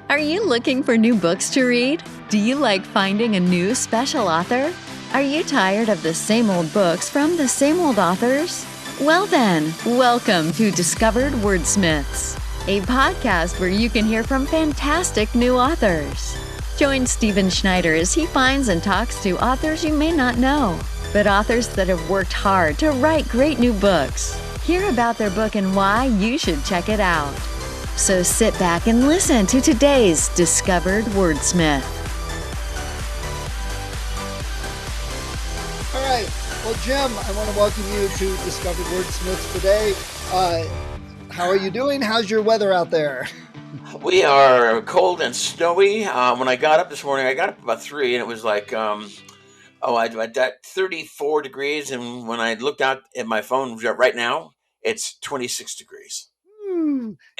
Are you looking for new books to read? Do you like finding a new special author? Are you tired of the same old books from the same old authors? Well then, welcome to Discovered Wordsmiths, a podcast where you can hear from fantastic new authors. Join Stephen Schneider as he finds and talks to authors you may not know, but authors that have worked hard to write great new books. Hear about their book and why you should check it out. So sit back and listen to today's Discovered Wordsmith. All right. Well, Jim, I want to welcome you to Discovered Wordsmiths today. How are you doing? How's your weather out there? We are cold and snowy. When I got up this morning, I got up about 3, and it was like, I got 34 degrees. And when I looked out at my phone right now, it's 26 degrees.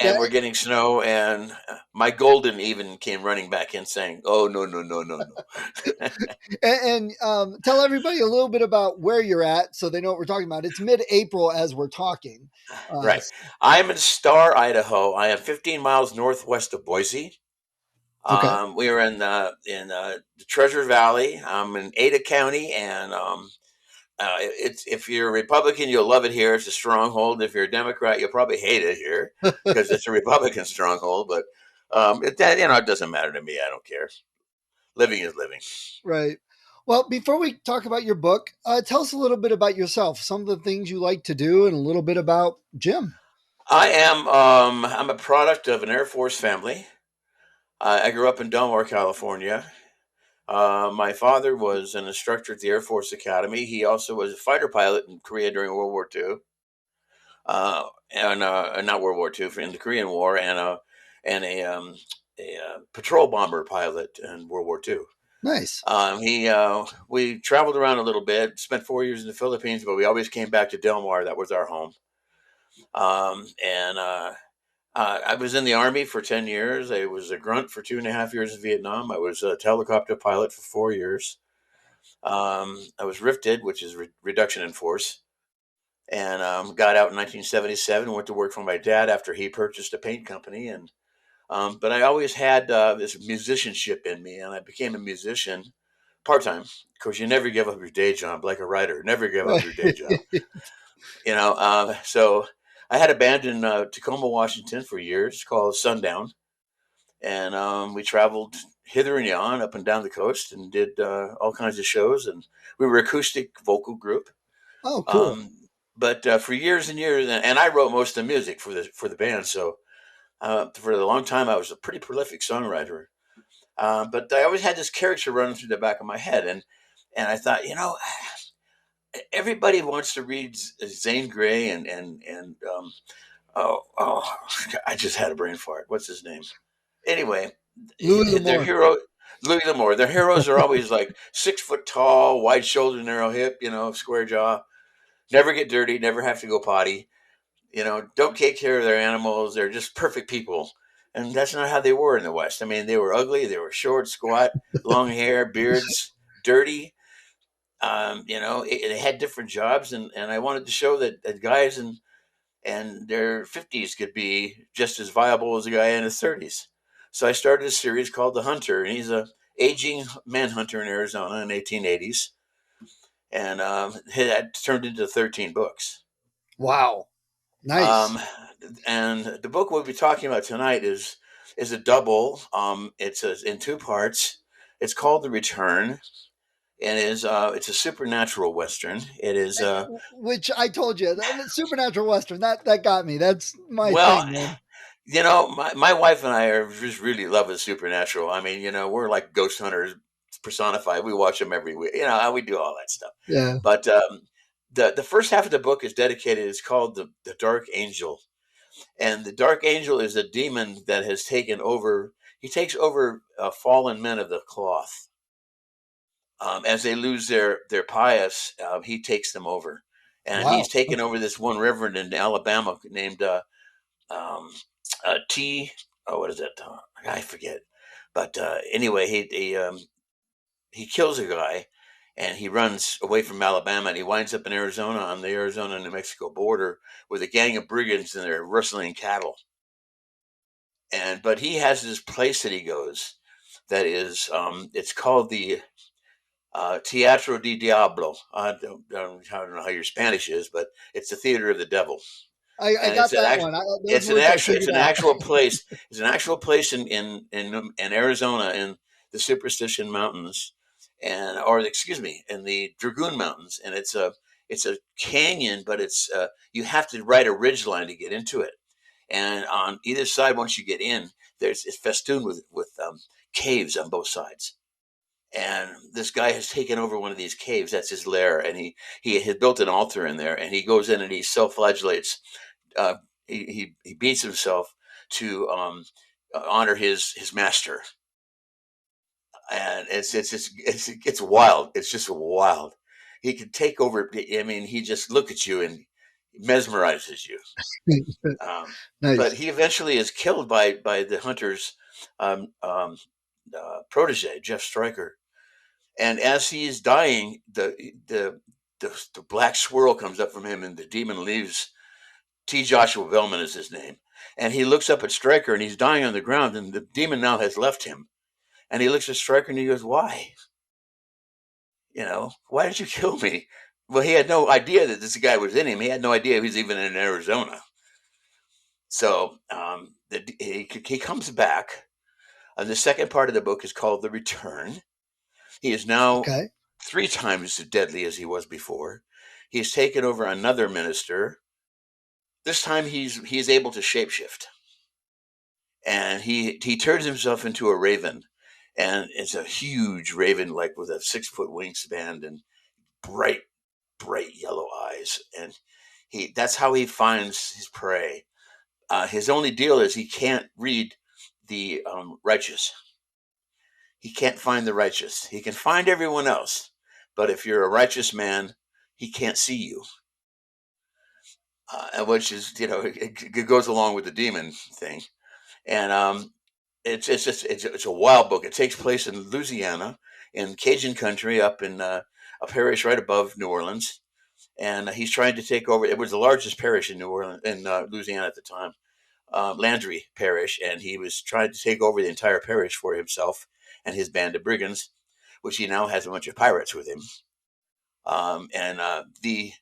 Yeah, And we're getting snow, and my golden even came running back in saying, "Oh, no, no, no, no, no." and tell everybody a little bit about where you're at so they know what we're talking about. It's mid-April as we're talking. Right. I'm in Star, Idaho. I am 15 miles northwest of Boise. Okay. We are in the Treasure Valley. I'm in Ada County, and it's if you're a Republican, you'll love it here. It's a stronghold. If you're a Democrat, you'll probably hate it here because it's a Republican stronghold. But it doesn't matter to me. I don't care. Living is living. Right. Well, before we talk about your book, tell us a little bit about yourself, some of the things you like to do, and a little bit about Jim. I'm a product of an Air Force family. I grew up in Delmar, California. My father was an instructor at the Air Force Academy. He also was a fighter pilot in Korea during World War II, and not World War II, in the Korean War, and a patrol bomber pilot in World War II. Nice. We traveled around a little bit, spent 4 years in the Philippines, but we always came back to Delmar. That was our home. I was in the Army for 10 years. I was a grunt for 2.5 years in Vietnam. I was a helicopter pilot for 4 years. I was rifted, which is reduction in force, and got out in 1977. Went to work for my dad after he purchased a paint company. But I always had this musicianship in me, and I became a musician part-time. Of course, you never give up your day job, like a writer. Never give up your day job. So I had a band in Tacoma, Washington for years called Sundown. And we traveled hither and yon, up and down the coast, and did all kinds of shows. And we were an acoustic vocal group. Oh, cool. But for years and years, and I wrote most of the music for the band. So for a long time, I was a pretty prolific songwriter. But I always had this character running through the back of my head, and I thought, everybody wants to read Zane Grey and I just had a brain fart. What's his name? Anyway, their hero, Louis L'Amour. Their heroes are always like 6 foot tall, wide shoulder, narrow hip, square jaw, never get dirty, never have to go potty, don't take care of their animals. They're just perfect people. And that's not how they were in the West. I mean, they were ugly, they were short, squat, long hair, beards, dirty. They had different jobs, and I wanted to show that guys and their 50s could be just as viable as a guy in his 30s. So I started a series called The Hunter, and he's a aging manhunter in Arizona in the 1880s, and it turned into 13 books. Wow, nice. And the book we'll be talking about tonight is a double. It's in 2 parts. It's called The Return. And it's a supernatural Western. It is which I told you, the supernatural Western, that got me. That's my well, thing, man. my wife and I are just really love the supernatural. I mean, we're like ghost hunters personified. We watch them every week. We do all that stuff. Yeah. But the first half of the book is dedicated. It's called the Dark Angel, and the Dark Angel is a demon that has taken over. He takes over fallen men of the cloth. As they lose their pious, he takes them over, and Wow. he's taken over this one reverend in Alabama named um, T. Oh, what is that? I forget. But anyway, he kills a guy, and he runs away from Alabama, and he winds up in Arizona on the Arizona-New Mexico border with a gang of brigands, and they're rustling cattle. but he has this place that he goes that is it's called the Teatro di Diablo. I don't know how your Spanish is, but it's the theater of the devil, I and it's got an that act, one. Those words I it's figured an out. actual place. It's an actual place in Arizona in the Superstition Mountains, and or excuse me, in the Dragoon Mountains, and it's a canyon, but it's you have to ride a ridge line to get into it, and on either side, once you get in, it's festooned with caves on both sides. And this guy has taken over one of these caves. That's his lair, and he had built an altar in there. And he goes in and he self-flagellates. Uh, he beats himself to honor his master, and it's wild. It's just wild. He can take over. I mean, he just look at you and mesmerizes you. But Nice. he eventually is killed by the hunter's um, um, protege, Jeff Stryker. And as he's dying, the black swirl comes up from him, and the demon leaves. T. Joshua Bellman is his name, and he looks up at Stryker, and he's dying on the ground, and the demon now has left him. And he looks at Stryker, and he goes, "Why? Why did you kill me?" Well, he had no idea that this guy was in him. He had no idea he was even in Arizona. So he comes back, and the second part of the book is called "The Return." He is now Okay. 3 times as deadly as he was before. He's taken over another minister. This time he's able to shapeshift, and he turns himself into a raven, and it's a huge raven, like with a 6 foot wingspan and bright bright yellow eyes, and he that's how he finds his prey. His only deal is he can't read the righteous. He can't find the righteous. He can find everyone else, but if you're a righteous man, he can't see you. Which is, it goes along with the demon thing. And it's just it's a wild book. It takes place in Louisiana, in Cajun country, up in a parish right above New Orleans. And he's trying to take over. It was the largest parish in New Orleans, in Louisiana at the time, Landry Parish, and he was trying to take over the entire parish for himself and his band of brigands, which he now has a bunch of pirates with him. And the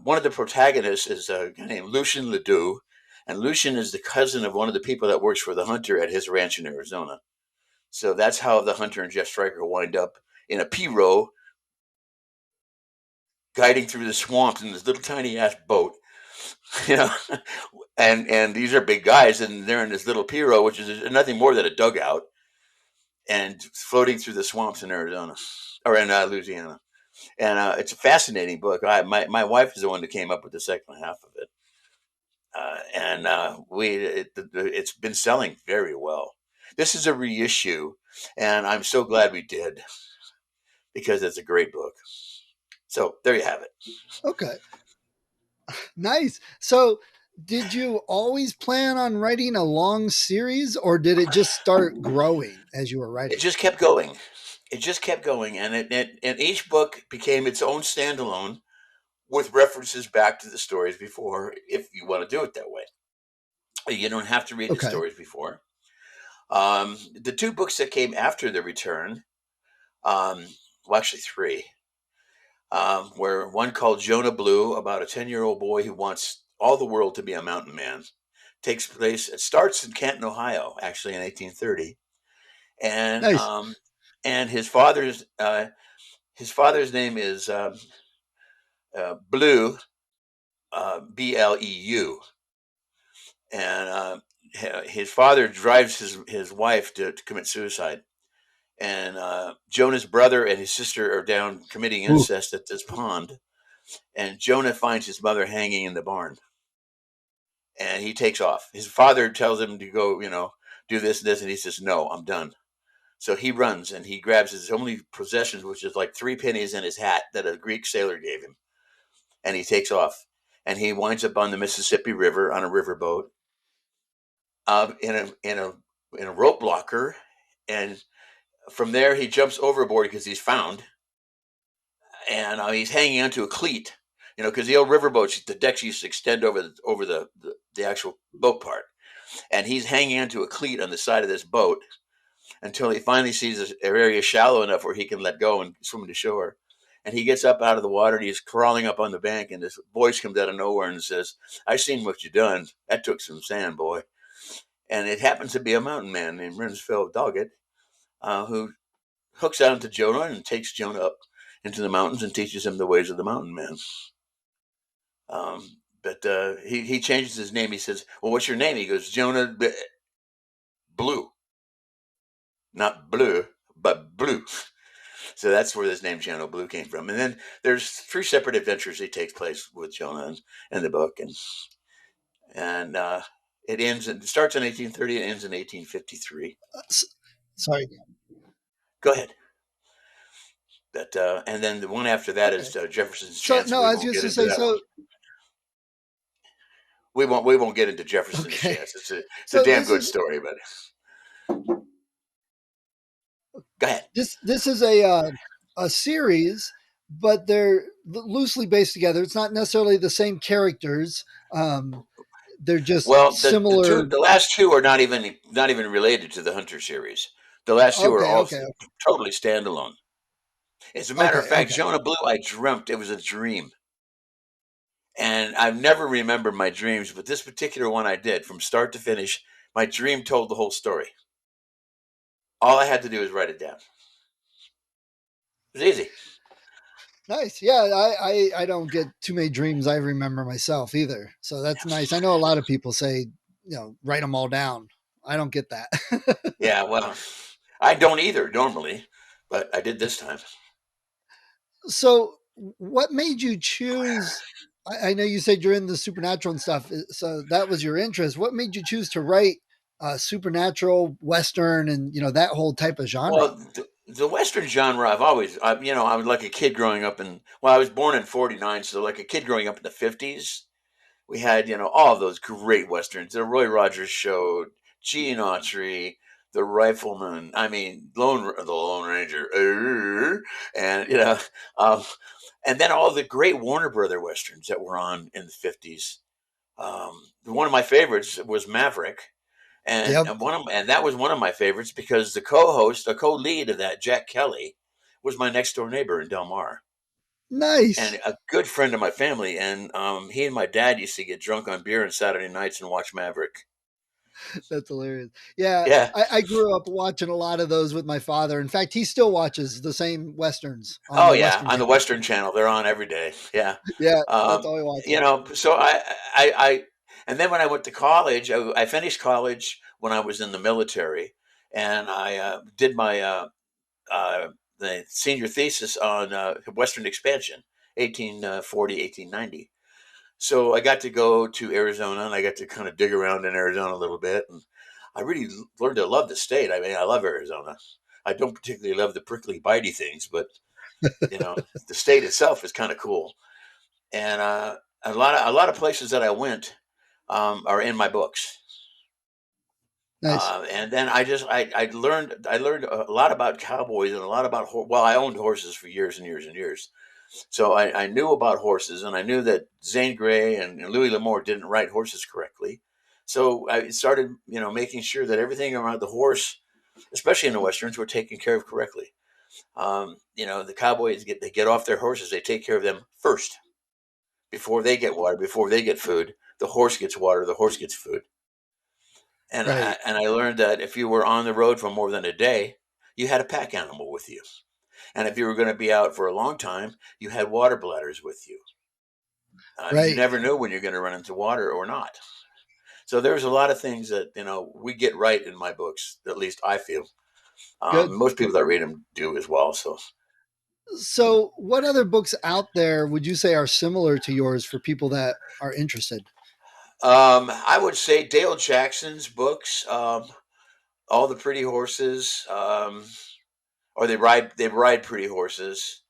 one of the protagonists is a guy named Lucien Ledoux, and Lucien is the cousin of one of the people that works for the hunter at his ranch in Arizona. So that's how the hunter and Jeff Stryker wind up in a pirogue, guiding through the swamps in this little tiny ass boat, you know. And these are big guys, and they're in this little pirogue, which is nothing more than a dugout, and floating through the swamps in Arizona or in Louisiana. And it's a fascinating book. My wife is the one that came up with the second half of it, and it's been selling very well. This is a reissue, and I'm so glad we did because it's a great book. So there you have it. Okay. Nice. So, did you always plan on writing a long series, or did it just start growing as you were It writing? just kept going. It just kept going, and each book became its own standalone with references back to the stories before, if you want to do it that way. You don't have to read the Okay. stories before. The 2 books that came after The Return, well, actually 3, were one called Jonah Blue, about a 10-year-old boy who wants all the world to be a mountain man. It starts in Canton, Ohio, actually in 1830, and Nice. his father's name is Blue, Bleu, and his father drives his wife to commit suicide. And Jonah's brother and his sister are down committing Ooh. incest at this pond. And Jonah finds his mother hanging in the barn, and he takes off. His father tells him to go, do this and this, and he says, "No, I'm done." So he runs and he grabs his only possessions, which is like 3 pennies and his hat that a Greek sailor gave him, and he takes off. And he winds up on the Mississippi River on a riverboat, in a rope blocker, and from there he jumps overboard because he's found, and he's hanging onto a cleat, because the old riverboats, the decks used to extend over the actual boat part, and he's hanging onto a cleat on the side of this boat until he finally sees an area shallow enough where he can let go and swim to shore. And he gets up out of the water and he's crawling up on the bank, and this voice comes out of nowhere and says, "I seen what you done. That took some sand, boy." And it happens to be a mountain man named Rinsfield Doggett, who hooks out to Jonah and takes Jonah up into the mountains and teaches him the ways of the mountain man. But he changes his name. He says, "Well, what's your name?" He goes, "Jonah Blue." Not blue, but blue. So that's where this name Jonah Blue came from. And then there's 3 separate adventures that takes place with Jonah in the book, and it starts in 1830 and ends in 1853. Sorry. Go ahead. But and then the one after that Okay. is Jefferson's So Chance. no, We I was won't just get to into say that one. so. We won't get into Jefferson's Okay. Chance. It's a So damn this good is story, but go ahead. this is a series, but they're loosely based together. It's not necessarily the same characters. They're just Well, similar. the last 2 are not even related to the Hunter series. The last 2 are Okay, all okay, totally standalone. As a matter of okay, fact, okay. Jonah Blue, I dreamt it was a dream. And I've never remembered my dreams, but this particular one I did from start to finish. My dream told the whole story. All I had to do was write it down. It was easy. Nice. Yeah, I don't get too many dreams I remember myself either. So that's nice. I know a lot of people say, write them all down. I don't get that. Yeah, well, I don't either normally, but I did this time. So, what made you choose? I know you said you're in the supernatural and stuff, so that was your interest. What made you choose to write supernatural, western, and that whole type of genre? Well, the Western genre, I was like a kid growing up I was born in 49, so like a kid growing up in the 50s, we had, all of those great Westerns, the Roy Rogers Show, Gene Autry, the Rifleman, I mean, the Lone Ranger, and, um, and then all the great Warner Brother Westerns that were on in the 50s. One of my favorites was Maverick, and Yep. that was one of my favorites because the co-lead of that, Jack Kelly, was my next door neighbor in Del Mar and Nice. a good friend of my family. And he and my dad used to get drunk on beer on Saturday nights and watch Maverick. That's hilarious. Yeah, Yeah. I grew up watching a lot of those with my father. In fact, he still watches the same westerns on Oh the yeah, Western on the Channel. Western Channel, they're on every day. Yeah. Yeah, that's all he watches. So I and then when I went to college, I finished college when I was in the military, and I did my uh, the senior thesis on Western expansion, 1840, 1890. So I got to go to Arizona and I got to kind of dig around in Arizona a little bit. And I really learned to love the state. I mean, I love Arizona. I don't particularly love the prickly, bitey things, but the state itself is kind of cool. And a lot of places that I went are in my books. Nice. And then I learned a lot about cowboys and a lot about I owned horses for years and years and years. So I knew about horses, and I knew that Zane Grey and Louis L'Amour didn't ride horses correctly. So I started, making sure that everything around the horse, especially in the westerns, were taken care of correctly. The cowboys they get off their horses, they take care of them first before they get water, before they get food. The horse gets water, the horse gets food. And Right. I learned that if you were on the road for more than a day, you had a pack animal with you. And if you were going to be out for a long time, you had water bladders with you. You Right. never knew when you're going to run into water or not. So there's a lot of things that we get right in my books. At least I feel. Good. Most people that read them do as well. So So, what other books out there would you say are similar to yours for people that are interested? I would say Dale Jackson's books, All the Pretty Horses, or they ride pretty horses,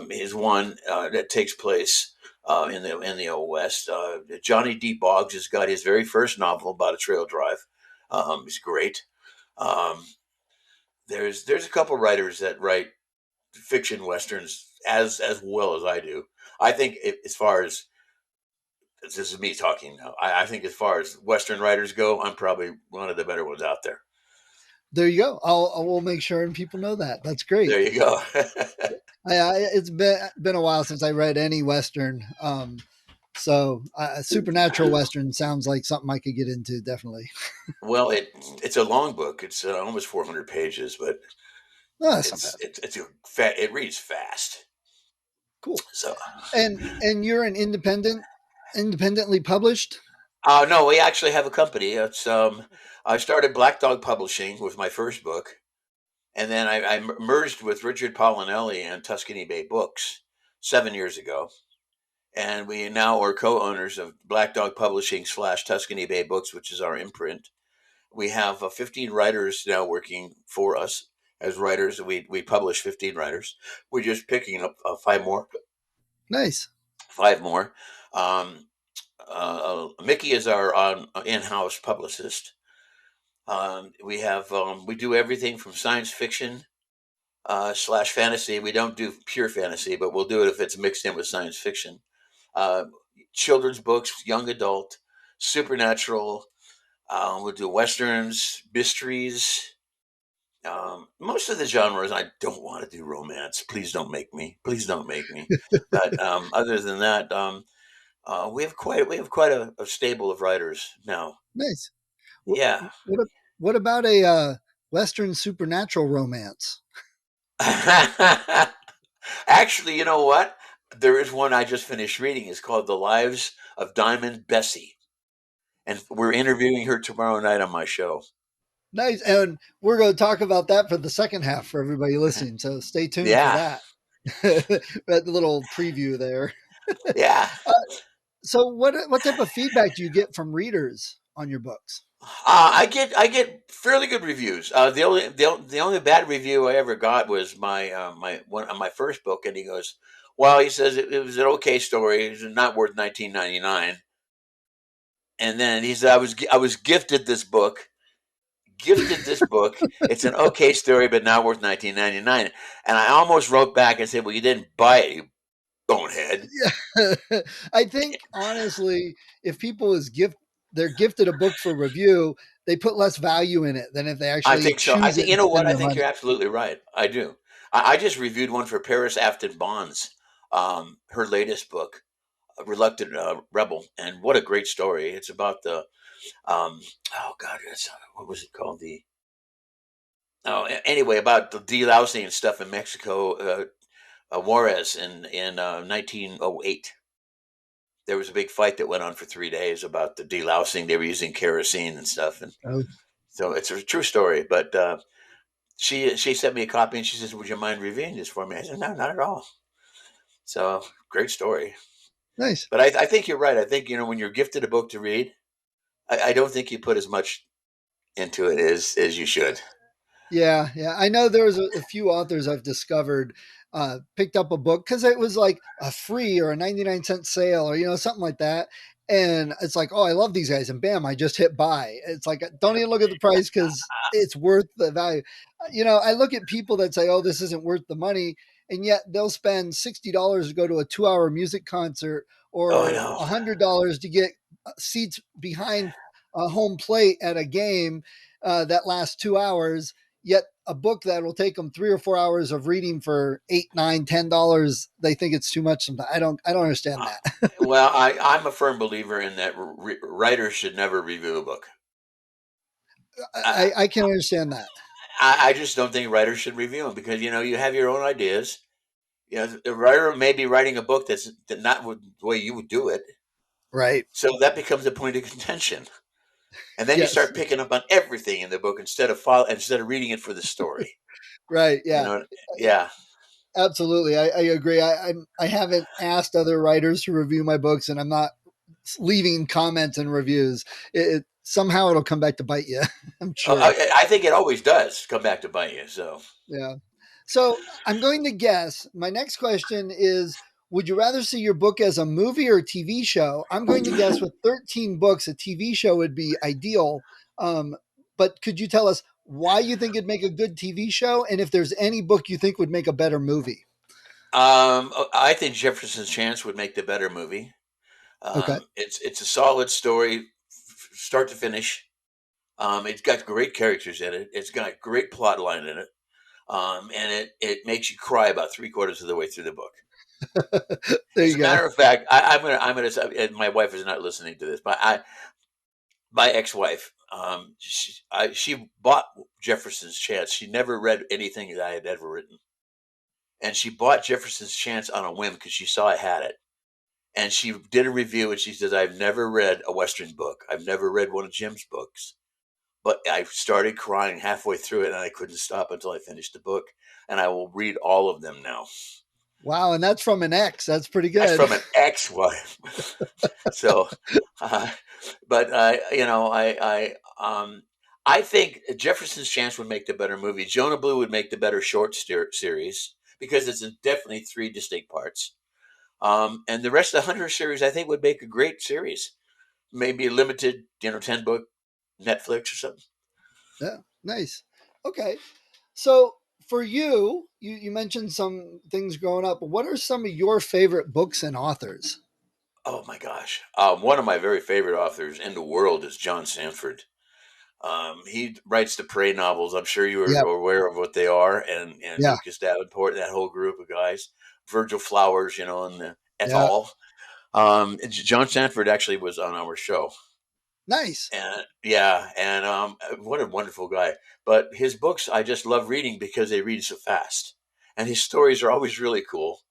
is one that takes place in the old west. Johnny D. Boggs has got his very first novel about a trail drive. It's great. Um, there's a couple writers that write fiction westerns as well as I do. I think as far as this is me talking now. I think as far as Western writers go, I'm probably one of the better ones out there. There you go. I will make sure and people know that. That's great. There you go. It's been a while since I read any Western. So supernatural Western sounds like something I could get into. Definitely. Well, it's a long book. It's almost 400 pages, but No, that's not bad. it reads fast. Cool. So, And you're an independently published. no, we actually have a company. It's I started Black Dog Publishing with my first book, and then I merged with Richard Polinelli and Tuscany Bay Books 7 years ago, and we now are co-owners of Black Dog Publishing / Tuscany Bay Books, which is our imprint. We have 15 writers now working for us as writers. We publish 15 writers. We're just picking up Nice. 5 more. Um, Mickey is our in-house publicist. We do everything from science fiction / fantasy. We don't do pure fantasy, but we'll do it if it's mixed in with science fiction. Uh, Children's books, young adult, supernatural. We'll do westerns, mysteries. Most of the genres I don't want to do romance. Please don't make me. Please don't make me. But other than that, we have quite a stable of writers now. Nice. What Yeah. what about a Western supernatural romance? Actually, you know what? There is one I just finished reading. It's called The Lives of Diamond Bessie, and we're interviewing her tomorrow night on my show. Nice. And we're going to talk about that for the second half for everybody listening. So stay tuned for Yeah, that. That little preview there. yeah. Uh, so what type of feedback do you get from readers on your books? I get fairly good reviews. The only bad review I ever got was my one on my first book, and he goes, "Well," he says, it was an okay story. It's not worth 19.99." And then he said, "I was gifted this book. It's an okay story, but not worth 19.99." And I almost wrote back and said, "Well, you didn't buy it, you bonehead." Yeah. I think honestly, if people they're gifted a book for review, they put less value in it than if they I actually think so. I choose think it you and know what? spend I their think money. you're absolutely right. I do. I just reviewed one for Paris Afton Bonds, her latest book, Reluctant Rebel, and what a great story! It's about the oh god, what was it called? Anyway, about the delousing and stuff in Mexico. Juarez in 1908. There was a big fight that went on for 3 days about the delousing. They were using kerosene and stuff, and Oh, so it's a true story. But she sent me a copy and she says, "Would you mind reviewing this for me?" I said, "No, not at all." So great story. nice. But I think you're right. I think when you're gifted a book to read, I don't think you put as much into it as you should. Yeah, yeah. I know there's a few authors I've discovered picked up a book because it was like a free or a 99-cent sale or something like that. And it's like, oh, I love these guys, and bam, I just hit buy. It's like don't even look at the price because it's worth the value. I look at people that say, oh, this isn't worth the money, and yet they'll spend $60 to go to a 2-hour music concert Oh, I or know. $100 to get seats behind a home plate at a game that lasts 2 hours, yet a book that will take them 3 or 4 hours of reading for $8, $9, $10, they think it's too much. Sometimes I don't understand Uh, that. well, I'm a firm believer in that writers should never review a book. I can understand that. I just don't think writers should review them because you have your own ideas. The writer may be writing a book that's not the way you would do it, Right. so that becomes a point of contention. And then you Yes. start picking up on everything in the book instead of reading it for the story. Right. You Yeah. know, yeah. Absolutely. I agree. I haven't asked other writers to review my books, and I'm not leaving comments and reviews. Somehow it'll come back to bite you. I'm sure. I think it always does come back to bite you. So, Yeah. So I'm going to guess. My next question is: would you rather see your book as a movie or a TV show? I'm going to guess with 13 books, a TV show would be ideal. Um, but could you tell us why you think it'd make a good TV show, and if there's any book you think would make a better movie? I think Jefferson's Chance would make the better movie. Okay. It's a solid story, start to finish. It's got great characters in it. It's got a great plot line in it, and it makes you cry about 3/4 of the way through the book. There As you a go. matter of fact, and my wife is not listening to this, but my ex-wife, she bought Jefferson's Chance. She never read anything that I had ever written, and she bought Jefferson's Chance on a whim because she saw I had it. And she did a review, and she says, "I've never read a Western book. I've never read one of Jim's books, but I started crying halfway through it, and I couldn't stop until I finished the book. And I will read all of them now." Wow. And that's from an ex. That's pretty That's good. from an ex-wife. So, uh, but I think Jefferson's Chance would make the better movie. Jonah Blue would make the better short series because it's in definitely three distinct parts. And the rest of the Hunter series, I think, would make a great series. Maybe a limited, 10 book Netflix or something. Yeah. Nice. Okay. So for you mentioned some things growing up. What are some of your favorite books and authors? Oh my gosh. One of my very favorite authors in the world is John Sanford. He writes the Prey novels. I'm sure you are Yeah. aware of what they are, and Yeah. Lucas Davenport, that whole group of guys, Virgil Flowers, and et Yeah. al. John Sanford actually was on our show, Nice. and yeah, and what a wonderful guy. But his books, I just love reading because they read so fast, and his stories are always really cool,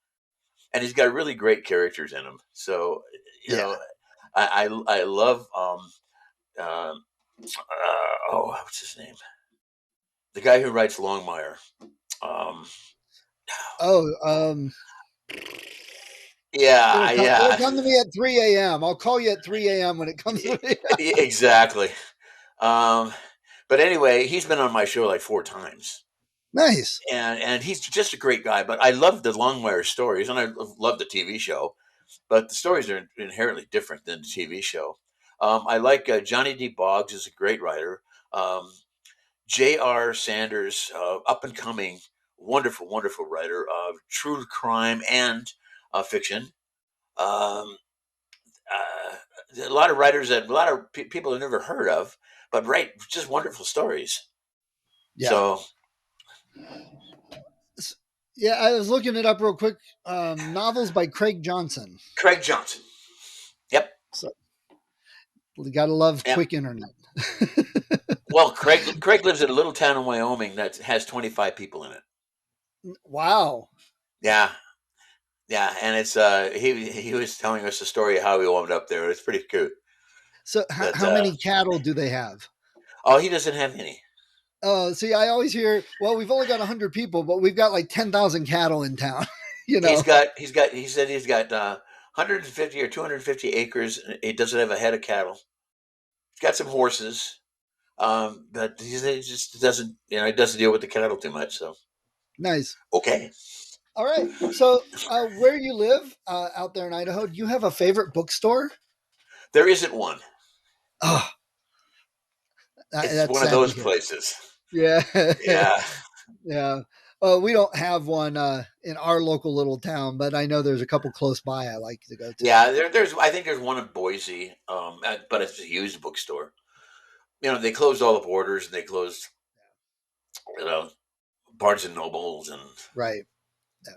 and he's got really great characters in them. So, you Yeah. know, I love um, what's his name? The guy who writes Longmire. Um, Oh, yeah, it'll yeah, come to me at 3 a.m. I'll call you at 3 a.m. when it comes to me. exactly. Um, but anyway, he's been on my show like 4 times, Nice. and he's just a great guy. But I love the Longmire stories, and I love the TV show. But the stories are inherently different than the TV show. I like Johnny D. Boggs is a great writer. Um, J.R. Sanders, up and coming, wonderful, wonderful writer of true crime and fiction. Um, a lot of writers that a lot of people have never heard of, but write just wonderful stories. Yeah. So Yeah, I was looking it up real quick. Novels by Craig Johnson. Craig Johnson. Yep. So you got to love Yep. quick internet. Well, Craig lives in a little town in Wyoming that has 25 people in it. Wow. Yeah. Yeah, and it's he was telling us the story of how he wound up there. It's pretty cute. So But how many cattle do they have? oh, he doesn't have any. See, I always hear, well, we've only got 100 people, but we've got like 10,000 cattle in town. you He's know, got he's got he said he's got 150 or 250 acres. He doesn't have a head of cattle. He's got some horses, but he just doesn't he doesn't deal with the cattle too much. So nice. okay, All right. So where you live out there in Idaho, do you have a favorite bookstore? there isn't one. Oh, It's that's one of sad to those hear. places. Yeah. Yeah, Yeah. We don't have one in our local little town, but I know there's a couple close by I like to go to. yeah. There's I think there's one in Boise, but it's a used bookstore. They closed all the Borders and they closed you know Barnes and Nobles and Right. Yeah.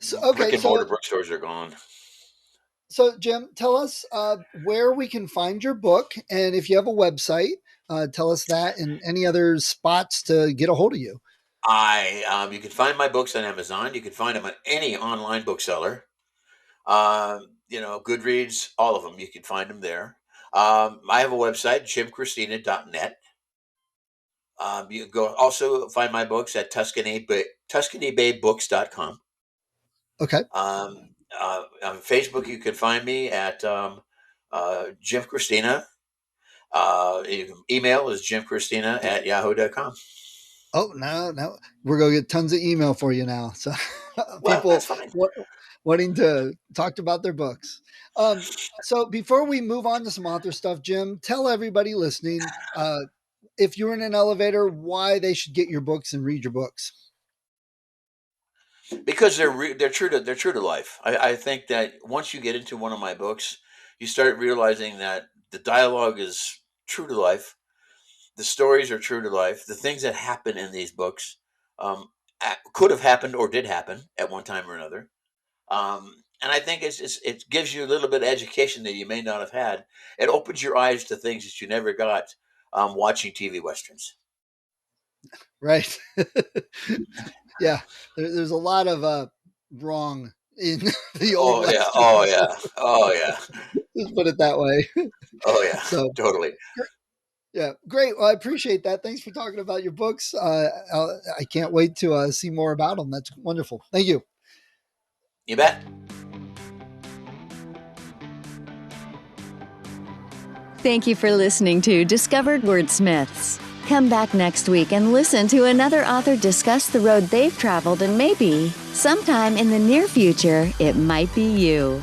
So brick okay, and mortar bookstores are gone. so Jim, tell us where we can find your book, and if you have a website, tell us that, and any other spots to get a hold of you. You can find my books on Amazon. You can find them at any online bookseller. Goodreads, all of them. You can find them there. I have a website, jimchristina.net. You can go also find my books at TuscanyBayBooks.com. Okay. On Facebook, you can find me at Jim Christina. Email is jimchristina@yahoo.com. Oh no, no, we're gonna get tons of email for you now. So Well, people that's fine. wanting to talk about their books. So before we move on to some author stuff, Jim, tell everybody listening if you're in an elevator, why they should get your books and read your books. Because they're true to life. I think that once you get into one of my books, you start realizing that the dialogue is true to life. The stories are true to life. The things that happen in these books could have happened or did happen at one time or another. And I think it gives you a little bit of education that you may not have had. It opens your eyes to things that you never got watching TV westerns. Right. Yeah. There's a lot of wrong in the old Oh yeah, Western. oh yeah, oh yeah, Just put it that way. oh yeah, So, totally. yeah, great. Well, I appreciate that. Thanks for talking about your books. I can't wait to see more about them. That's wonderful. Thank you. You bet. Thank you for listening to Discovered Wordsmiths. Come back next week and listen to another author discuss the road they've traveled, and maybe, sometime in the near future, it might be you.